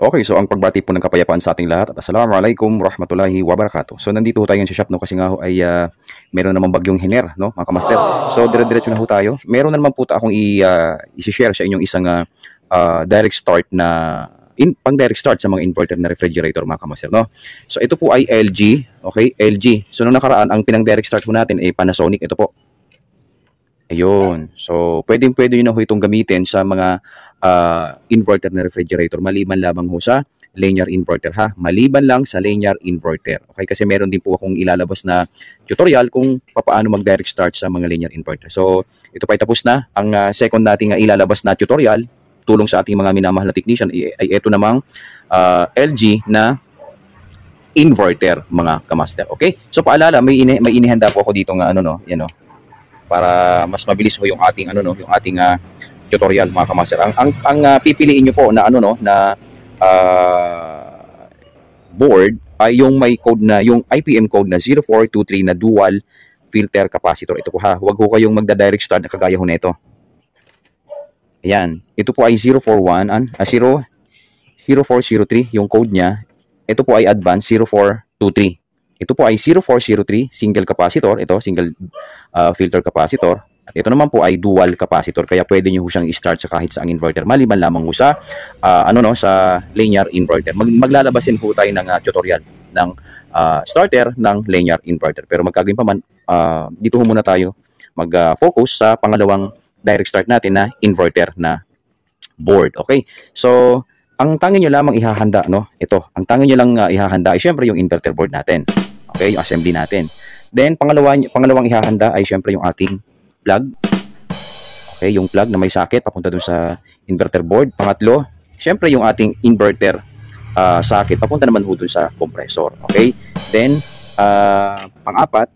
Okay, so ang pagbati po ng kapayapaan sa ating lahat at assalamualaikum warahmatullahi wabarakatuh. So nandito tayo ngayon sa shop, no, kasi nga ho ay meron namang bagyong hiner, no, mga kamaster. So dire-diretso na ho tayo. Meron na naman po akong i-share sa inyong isang direct start na pang direct start sa mga inverter na refrigerator, mga kamaster, no. So ito po ay LG, okay, LG. So nung nakaraan ang pinang direct start po natin ay Panasonic, ito po. Ayun. So pwedeng-pwede niyo na ho itong gamitin sa mga inverter na refrigerator, maliban lamang ho sa linear inverter, ha, maliban lang sa linear inverter. Okay, kasi meron din po akong ilalabas na tutorial kung paano mag direct start sa mga linear inverter. So ito pa ay tapos na. Ang second nating ilalabas na tutorial, tulong sa ating mga minamahal na technician, ay ito namang LG na inverter, mga kamaster. Okay, so paalala, may inihanda po ako dito nga ano, no, yan, no, para mas mabilis ho yung ating ano, no, yung ating tutorial, mga kamaster. Ang pipiliin niyo po na ano, no, na board ay yung may code na, yung IPM code na 0423 na dual filter capacitor. Ito po, ha, huwag ho kayong magda-direct start na kagaya ho nito. Ayan, ito po ay 0403 yung code niya. Ito po ay advanced 0423. Ito po ay 0403 single capacitor, ito single filter capacitor. At ito naman po ay dual capacitor, kaya pwede niyo siyang i-start sa kahit saang inverter, maliban lamang ho sa ano, no, sa linear inverter. Maglalabasin po tayo ng tutorial ng starter ng linear inverter. Pero magkagawin pa man, dito muna tayo mag-focus sa pangalawang direct start natin na inverter na board. Okay? So, ang tangi nyo lamang ihahanda, no, ito, ang tangi nyo lang ihahanda ay syempre yung inverter board natin. Okay, yung assembly natin. Then pangalawang ihahanda ay syempre yung ating plug. Okay, yung plug na may socket papunta dun sa inverter board. Pangatlo, syempre yung ating inverter socket papunta naman ho dun sa compressor. Okay? Then pang-apat,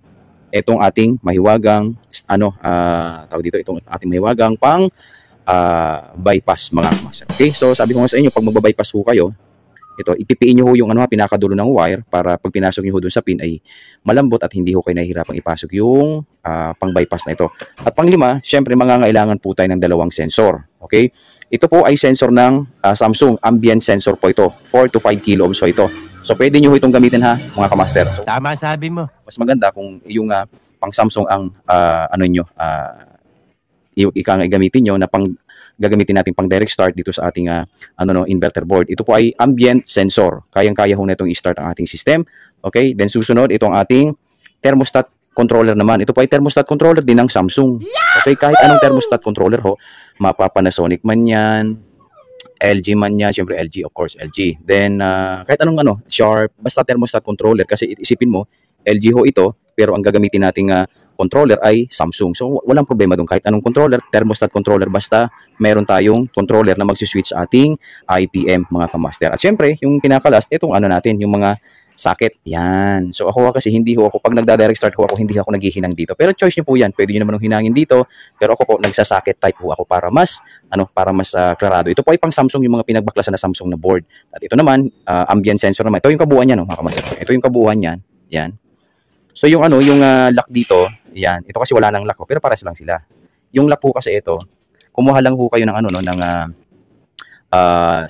itong ating mahiwagang ano, tawag dito, itong ating mahiwagang pang bypass, mga kamaster. Okay, so sabi ko nga sa inyo, pag magbabypass ho kayo, ito, ipipiin nyo ho yung ano, pinakadulo ng wire para pag pinasok nyo ho dun sa pin ay malambot at hindi ho kayo nahihirapang ipasok yung pang bypass na ito. At panglima, syempre mangangailangan po tayo ng dalawang sensor. Okay, ito po ay sensor ng Samsung, ambient sensor po ito, 4 to 5 kilo ohms po ito. So pwede nyo ho itong gamitin, ha, mga kamaster. So, tama sabi mo. Mas maganda kung yung pang Samsung ang ano nyo, gamitin nyo na pang gagamitin natin pang direct start dito sa ating ano, no, inverter board. Ito po ay ambient sensor. Kayang-kaya ho na itong i-start ang ating system. Okay? Then susunod, itong ating thermostat controller naman. Ito po ay thermostat controller din ng Samsung. Okay? Kahit anong thermostat controller ho, Panasonic man yan, LG man yan, syempre LG, of course, LG. Then, kahit anong ano, Sharp, basta thermostat controller. Kasi isipin mo, LG ho ito, pero ang gagamitin nating controller ay Samsung. So, walang problema doon. Kahit anong controller, thermostat controller, basta meron tayong controller na magsiswitch sa ating IPM, mga kamaster. At syempre, yung kinakalast, itong ano natin, yung mga socket. Yan. So, ako kasi hindi ho ako, pag nagda-direct start ho ako, hindi ako naghihinang dito. Pero choice niyo po yan. Pwede niyo naman hinangin dito. Pero ako po, nagsa-socket type ho ako para mas, para mas klarado. Ito po ay pang Samsung, yung mga pinagbaklasan na Samsung na board. At ito naman, ambient sensor naman. Ito yung kabuuan niya, no, mga kamaster. Ito yung kabuuan niyan. Yan. So yung ano, yung lock dito, yan. Ito kasi wala nang lock, pero pares lang sila. Yung lock po kasi ito, kumuha lang ho kayo ng ano, no, ng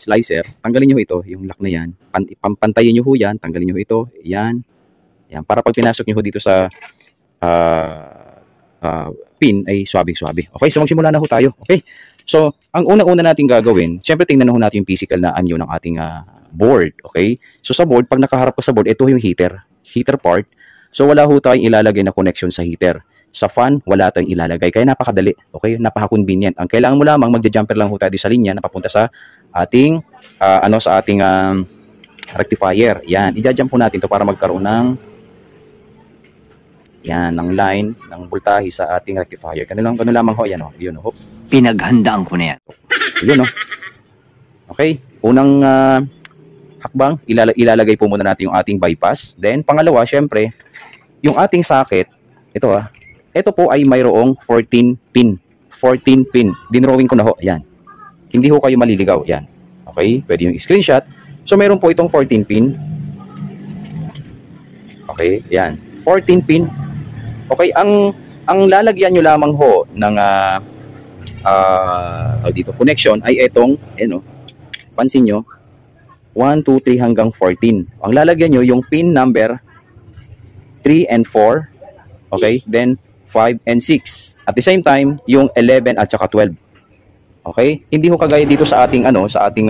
slicer. Tanggalin niyo ito, yung lock na yan. Pantayin niyo ho yan, tanggalin niyo ito, yan. Yan, para pag pinasok niyo ho dito sa pin ay swabing-swabe. Okay, so magsimula na ho tayo. Okay. So, ang unang-una nating gagawin, syempre tingnan na ho natin yung physical na anyo ng ating board, okay? So sa board, pag nakaharap ka sa board, ito yung heater part. So wala ho tayong ilalagay na connection sa heater. Sa fan, wala tayong ilalagay. Kaya napakadali. Okay? Napaka-convenient. Ang kailangan mo lamang, magja-jumper lang ho tayo sa linya na papunta sa ating sa ating rectifier. Yan. I-jump po natin to para magkaroon ng ng line, ng voltahe sa ating rectifier. Ganun lamang ho. Yan, ho. Yun, ho. Pinaghandaan ko na yan. Yun, ho. Okay? Unang hakbang, ilalagay po muna natin yung ating bypass. Then, pangalawa, syempre, yung ating socket, ito po ay mayroong 14 pin. 14 pin. Dinrawing ko na ho. Yan. Hindi ho kayo maliligaw. Yan. Okay? Pwede yung screenshot. So, meron po itong 14 pin. Okay? Yan. 14 pin. Okay? Ang lalagyan nyo lamang ho ng dito connection ay itong, pansin nyo, 1, 2, 3 hanggang 14. Ang lalagyan nyo, yung pin number 3 and 4. Okay? Then, 5 and 6. At the same time, yung 11 at saka 12. Okay? Hindi ho kagaya dito sa ating, sa ating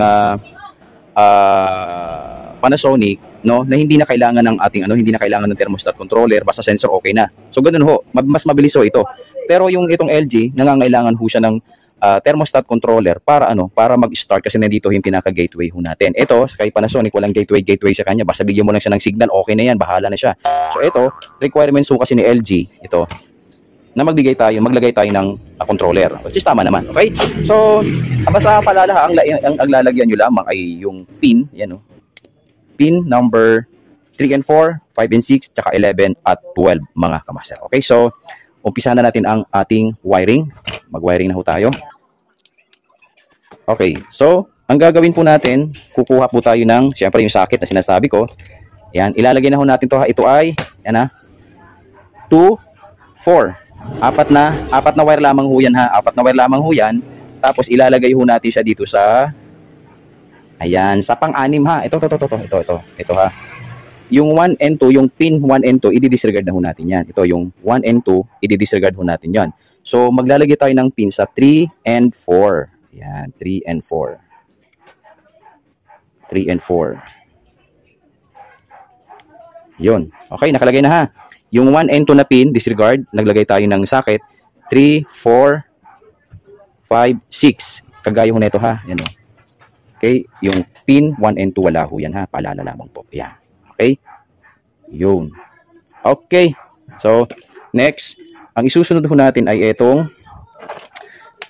Panasonic, no, na hindi na kailangan ng ating hindi na kailangan ng thermostat controller, basta sensor okay na. So ganoon ho, mas mabilis ho ito. Pero yung itong LG, nangangailangan ho siya ng thermostat controller para para mag-start kasi nandito yung pinaka-gateway ho natin. Ito, kay Panasonic walang gateway sa kanya, basta bigyan mo lang siya ng signal, okay na yan, bahala na siya. So ito, requirements ho kasi ni LG, ito, na maglagay tayo ng controller. Which is tama naman, okay? So, basta paalala ha, ang lalagyan nyo lamang ay yung pin, yan pin number 3 and 4, 5 and 6, tsaka 11 at 12 mga kamaster. Okay, so umpisa na natin ang ating wiring. Mag-wiring na ho tayo. Okay, so ang gagawin po natin, kukuha po tayo ng, siyempre yung socket na sinasabi ko. Yan, ilalagay na ho natin to ha. Ito ay, yan ha, 2, 4. Apat na wire lamang ho yan ha. Apat na wire lamang ho yan. Tapos ilalagay ho natin siya dito sa, ayan, sa pang-anim ha. Ito ha. Yung 1 and 2, yung pin 1 and 2, i-disregard na ho natin yan. Ito, yung 1 and 2, i-disregard ho natin yan. So, maglalagay tayo ng pin sa 3 and 4. Ayan, 3 and 4. 3 and 4. Yun. Okay, nakalagay na ha. Yung 1 and 2 na pin, disregard. Naglagay tayo ng socket. 3, 4, 5, 6. Kagaya ho na ito ha. Yan o. Okay, yung pin 1 and 2 wala ho yan ha, paalala lamang po. Yan. Okay? Yun. Okay. So, next, ang isusunod ho natin ay itong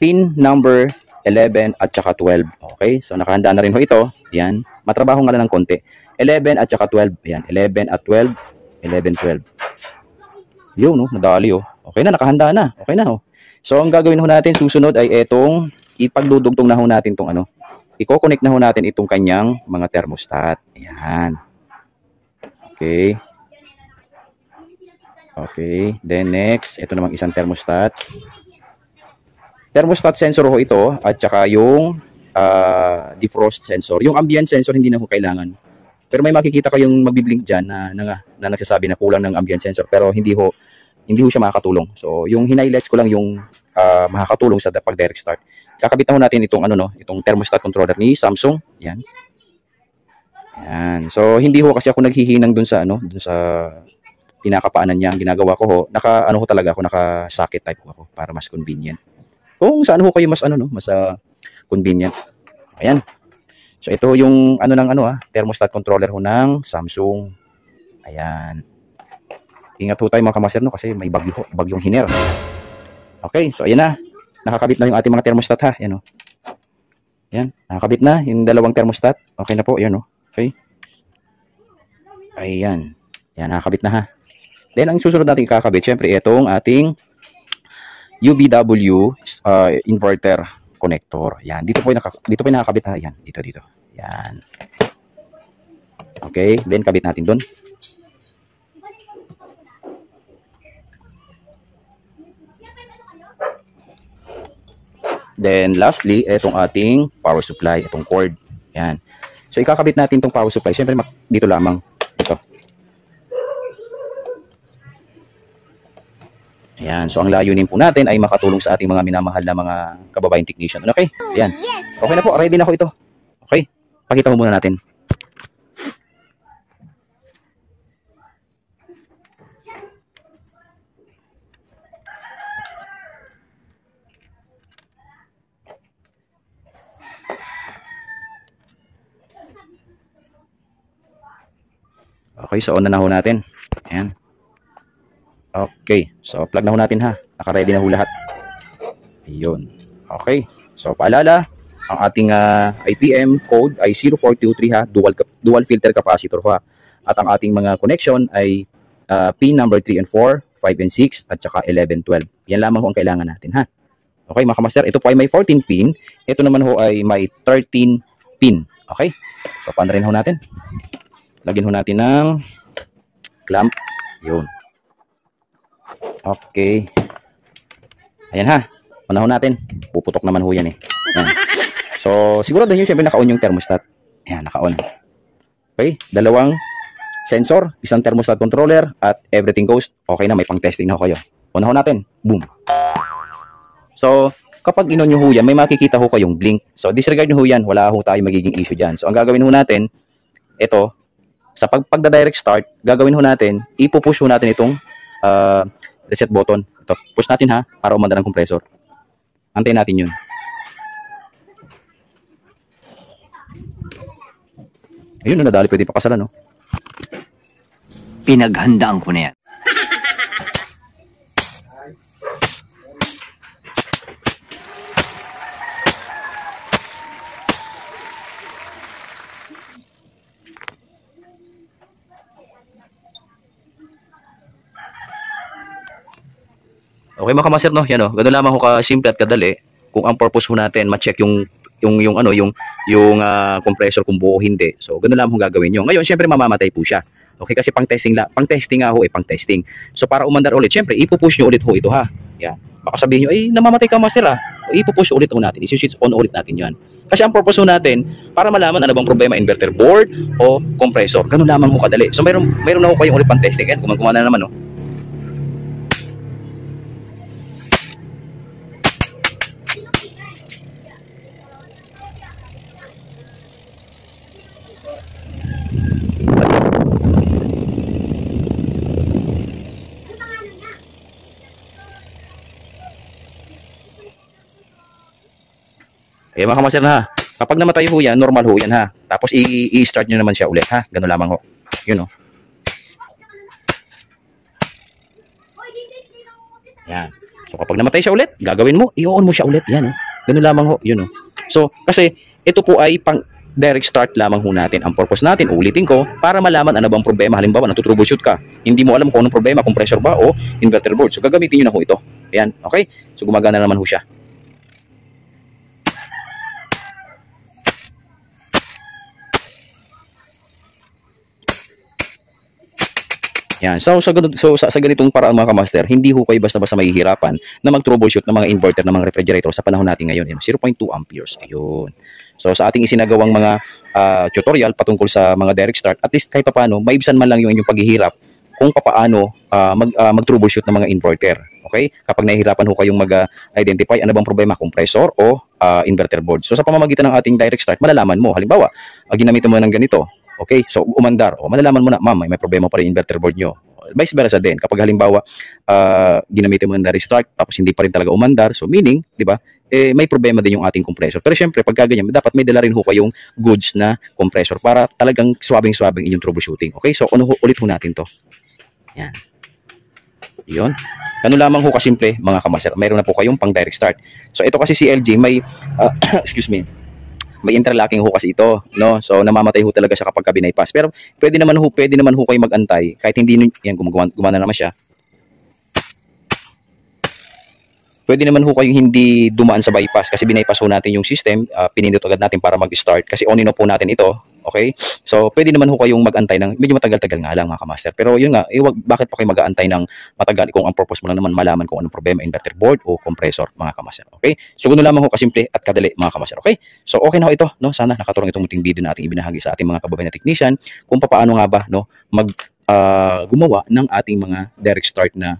pin number 11 at saka 12. Okay? So, nakahanda na rin ho ito. Yan. Matrabaho nga lang ng konti. 11 at saka 12. Yan. 11 at 12. 11, 12. Yun, no? Nadali, oh. Okay na, nakahanda na. Okay na, oh. So, ang gagawin ho natin susunod ay itong ipagdudugtong na ho natin itong i-connect na ho natin itong kanyang mga thermostat. Ayan. Okay. Okay. Then next, ito namang isang thermostat. Thermostat sensor ho ito at saka yung defrost sensor. Yung ambient sensor hindi na ho kailangan. Pero may makikita kayong magbiblink dyan na nagsasabi na kulang ng ambient sensor. Pero hindi ho siya makakatulong. So, yung hinighlights ko lang yung makakatulong sa pag-direct start. Kakabit na ho natin itong itong thermostat controller ni Samsung. Yan. Yan. So, hindi ho kasi ako naghihinang dun sa pinakapaanan niya. Ang ginagawa ko ho, naka-socket type ako para mas convenient. Kung saan ho kayo mas mas convenient. Ayan. So, ito yung thermostat controller ho ng Samsung. Ayan. Ingat ho tayo mga kamaster kasi may bagyong hiner. Okay, so ayan na. Nakakabit na yung ating mga thermostat ha. Ayan o. Ayan, nakakabit na yung dalawang thermostat. Okay na po, ayan o. Okay. Ayan. Ayan, nakakabit na ha. Then, ang susunod natin kakabit, syempre itong ating UBW inverter connector. Ayan, dito po yung nakakabit ha. Ayan, dito. Ayan. Okay, then kabit natin doon. Then, lastly, itong ating power supply, itong cord. Yan. So, ikakabit natin itong power supply. Siyempre, dito lamang. Ito. Ayan. So, ang layunin po natin ay makatulong sa ating mga minamahal na mga kababayang technician. Okay? Ayan. Okay na po. Ready na ko ito. Okay? Pakita mo muna natin. Okay, so on na ho natin. Ayan. Okay, so plug na ho natin ha. Naka-ready na ho lahat. Ayun. Okay, so paalala, ang ating IPM code ay 0423 ha, dual filter capacitor ha. At ang ating mga connection ay pin number 3 and 4, 5 and 6, at saka 11, 12. Yan lamang ho ang kailangan natin ha. Okay mga kamaster, ito po ay may 14 pin. Ito naman ho ay may 13 pin. Okay, so paano rin ho natin? Lagyan ho natin ng clamp. Yun. Okay. Ayan ha. Una ho natin. Puputok naman ho yan eh. Ayan. So, siguro doon yun, syempre naka-on yung thermostat. Ayan, naka-on. Okay? Dalawang sensor, isang thermostat controller, at everything goes. Okay na, may pang-testing na ho kayo. Unahin natin. Boom. So, kapag inon nyo ho yan, may makikita ho kayong blink. So, disregard nyo ho yan. Wala ho tayo magiging issue dyan. So, ang gagawin ho natin, ito, sa pagda-direct start, gagawin ho natin, ipupush ho natin itong reset button. Ito, push natin ha, para umanda ng compressor. Antayin natin yun. Ayun, nadali, pwede pakasalan, no? Pinaghandaan ko na yan. Okay mga kamaster, no? Yan, no? Ganun lamang ho ka-simple at kadali kung ang purpose ho natin ma-check yung compressor kung buo o hindi. So ganun lamang ho gagawin nyo. Ngayon syempre mamamatay po siya. Okay, kasi pang-testing nga ho, pang-testing. So para umandar ulit, syempre ipupush nyo ulit ho ito ha. Yeah. Baka sabihin nyo, ay namamatay ka master ha. Ipupush ulit ho natin, isi-switch on ulit natin yan. Kasi ang purpose ho natin, para malaman ano bang problema, inverter board o compressor. Ganun lamang ho kadali. So mayroon na ho kayong ulit pang-testing. Yan, gumagumana naman, no? Mga kamaster na ha. Kapag namatay ho yan, normal ho yan ha. Tapos i-start nyo naman siya ulit ha. Ganun lamang ho. Yun o. Yan. So kapag namatay siya ulit, gagawin mo, i-on mo siya ulit. Yan o. Ganun lamang ho. Yun o. So kasi ito po ay pang direct start lamang ho natin. Ang purpose natin, ulitin ko, para malaman ano bang problema. Halimbawa, nagtutroubleshoot ka. Hindi mo alam kung anong problema, compressor ba o inverter board. So gagamitin nyo na ho ito. Ayan. Okay? So gumagana naman ho siya. Yan. So sa ganitong paraan mga kamaster, hindi ho kayo basta-basta mahihirapan na mag-troubleshoot ng mga inverter, ng mga refrigerator sa panahon natin ngayon. 0.2 amperes. Ayun. So sa ating isinagawang mga tutorial patungkol sa mga direct start, at least kahit paano, maibsan man lang yung inyong paghihirap kung paano mag-troubleshoot ng mga inverter. Okay? Kapag nahihirapan ho kayong mag-identify ano bang problema, compressor o inverter board. So sa pamamagitan ng ating direct start, malalaman mo. Halimbawa, ginamitan mo ng ganito. Okay, so umandar. O malalaman mo na, ma'am, may problema pa rin inverter board nyo. Vice versa din. Kapag halimbawa, ginamitin mo na restart, tapos hindi pa rin talaga umandar, so meaning, di ba, may problema din yung ating compressor. Pero syempre, pagka ganyan, dapat may dala rin ho kayong goods na compressor para talagang swabing-swabing inyong troubleshooting. Okay, so ulit ho natin to. Yan. Yun. Ano lamang ho kasimple, mga kamaster. Mayroon na po kayong pang direct start. So ito kasi si LG, may, excuse me, may interlocking ho kasi ito, no? So namamatay ho talaga siya kapag binaypass. Pero pwede naman ho kayo mag-antay kahit hindi yan gumana naman siya. Pwede naman ho kayong hindi dumaan sa bypass kasi binaypass ho natin yung system, pinindot agad natin para mag-start kasi on and off po natin ito. Okay? So, pwede naman ho kayong mag-antay ng medyo matagal-tagal nga lang mga kamaster. Pero yun nga, bakit pa kayo mag-aantay ng matagal kung ang purpose mo lang naman malaman kung anong problema, inverter board o compressor mga kamaster. Okay? So, ganoon lamang ho kasimple at kadali mga kamaster. Okay? So, okay na ho ito. No? Sana nakatulong itong munting video na ating ibinahagi sa ating mga kababayan na technician kung paano nga ba no, gumawa ng ating mga direct start na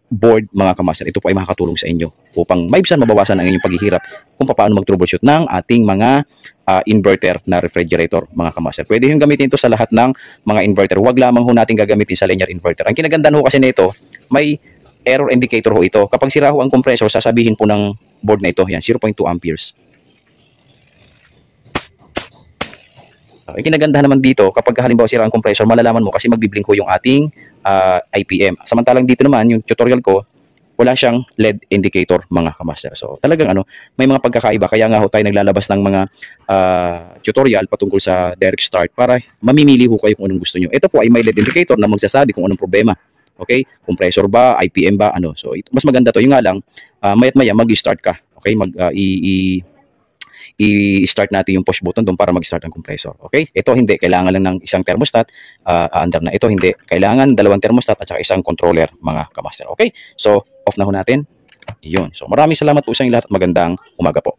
board mga kamaster. Ito po ay makakatulong sa inyo upang maibsan, mabawasan ang inyong paghihirap kung paano mag-troubleshoot ng ating mga inverter na refrigerator mga kamaster. Pwede yung gamitin ito sa lahat ng mga inverter. Huwag lamang ho natin gagamitin sa linear inverter. Ang kinagandaan ho kasi nito, may error indicator ho ito. Kapag sira ho ang compressor, sasabihin po ng board na ito, yan, 0.2 amperes. Ang kinaganda naman dito, kapag halimbawa sira ang compressor, malalaman mo kasi magbiblink ho yung ating IPM. Samantalang dito naman, yung tutorial ko, wala siyang LED indicator mga kamaster. So talagang may mga pagkakaiba. Kaya nga ho tayo naglalabas ng mga tutorial patungkol sa direct start para mamimili ho kayo kung anong gusto nyo. Ito po ay may LED indicator na magsasabi kung anong problema. Okay? Compressor ba? IPM ba? So mas maganda to. Yung nga lang, maya't maya mag-start ka. Okay? I-start natin yung push button doon para mag-start ang compressor. Okay? Ito hindi. Kailangan lang ng isang thermostat. Under na ito hindi. Kailangan dalawang thermostat at saka isang controller mga kamaster. Okay? So, off na ho natin. Yun. So, maraming salamat po sa inyo lahat at magandang umaga po.